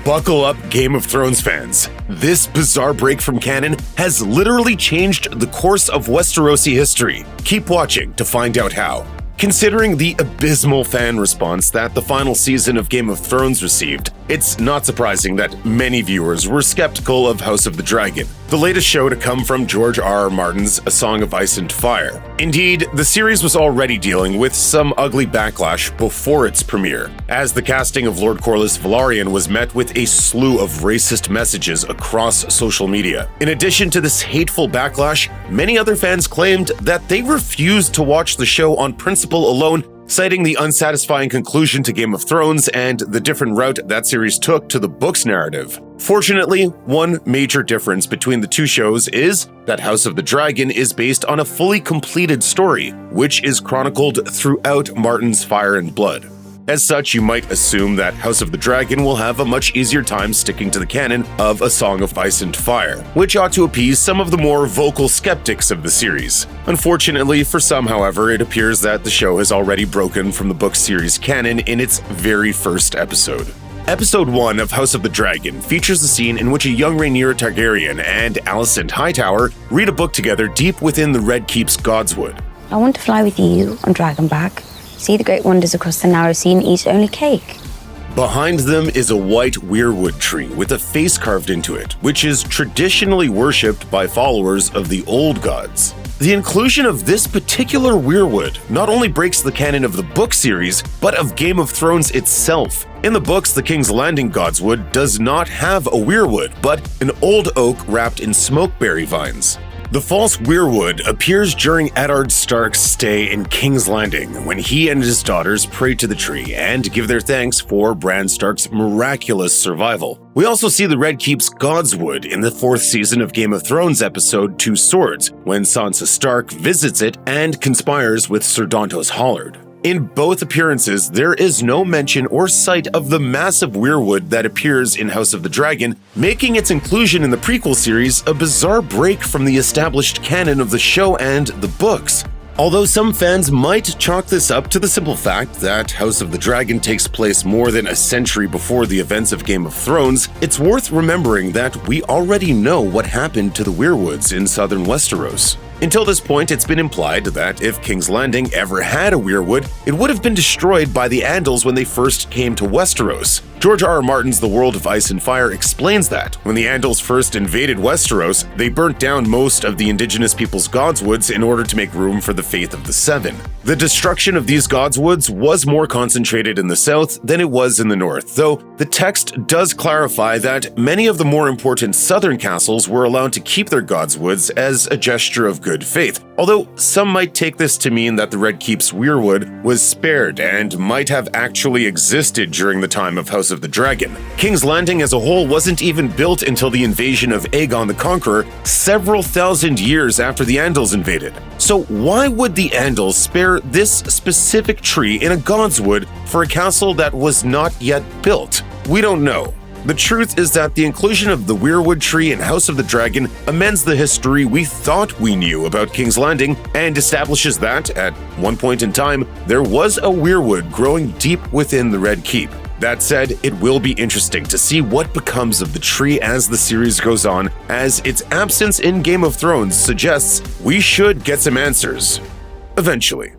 Buckle up, Game of Thrones fans. This bizarre break from canon has literally changed the course of Westerosi history. Keep watching to find out how. Considering the abysmal fan response that the final season of Game of Thrones received, it's not surprising that many viewers were skeptical of House of the Dragon, the latest show to come from George R.R. Martin's A Song of Ice and Fire. Indeed, the series was already dealing with some ugly backlash before its premiere, as the casting of Lord Corlys Velaryon was met with a slew of racist messages across social media. In addition to this hateful backlash, many other fans claimed that they refused to watch the show on principle alone, citing the unsatisfying conclusion to Game of Thrones and the different route that series took to the book's narrative. Fortunately, one major difference between the two shows is that House of the Dragon is based on a fully completed story, which is chronicled throughout Martin's Fire and Blood. As such, you might assume that House of the Dragon will have a much easier time sticking to the canon of A Song of Ice and Fire, which ought to appease some of the more vocal skeptics of the series. Unfortunately for some, however, it appears that the show has already broken from the book series canon in its very first episode. Episode 1 of House of the Dragon features a scene in which a young Rhaenyra Targaryen and Alicent Hightower read a book together deep within the Red Keep's Godswood. I want to fly with you on Dragonback, see the great wonders across the narrow sea and eat only cake. Behind them is a white weirwood tree with a face carved into it, which is traditionally worshipped by followers of the old gods. The inclusion of this particular weirwood not only breaks the canon of the book series, but of Game of Thrones itself. In the books, the King's Landing Godswood does not have a weirwood, but an old oak wrapped in smokeberry vines. The false weirwood appears during Eddard Stark's stay in King's Landing when he and his daughters pray to the tree and give their thanks for Bran Stark's miraculous survival. We also see the Red Keep's Godswood in the 4th season of Game of Thrones episode Two Swords, when Sansa Stark visits it and conspires with Ser Dontos Hollard. In both appearances, there is no mention or sight of the massive weirwood that appears in House of the Dragon, making its inclusion in the prequel series a bizarre break from the established canon of the show and the books. Although some fans might chalk this up to the simple fact that House of the Dragon takes place more than a century before the events of Game of Thrones, it's worth remembering that we already know what happened to the weirwoods in southern Westeros. Until this point, it's been implied that if King's Landing ever had a weirwood, it would have been destroyed by the Andals when they first came to Westeros. George R.R. Martin's The World of Ice and Fire explains that when the Andals first invaded Westeros, they burnt down most of the indigenous people's godswoods in order to make room for the Faith of the Seven. The destruction of these godswoods was more concentrated in the south than it was in the north, though the text does clarify that many of the more important southern castles were allowed to keep their godswoods as a gesture of good faith, although some might take this to mean that the Red Keep's weirwood was spared and might have actually existed during the time of House of the Dragon. King's Landing as a whole wasn't even built until the invasion of Aegon the Conqueror, several thousand years after the Andals invaded. So why would the Andals spare this specific tree in a godswood for a castle that was not yet built? We don't know. The truth is that the inclusion of the weirwood tree in House of the Dragon amends the history we thought we knew about King's Landing and establishes that, at one point in time, there was a weirwood growing deep within the Red Keep. That said, it will be interesting to see what becomes of the tree as the series goes on, as its absence in Game of Thrones suggests we should get some answers. Eventually.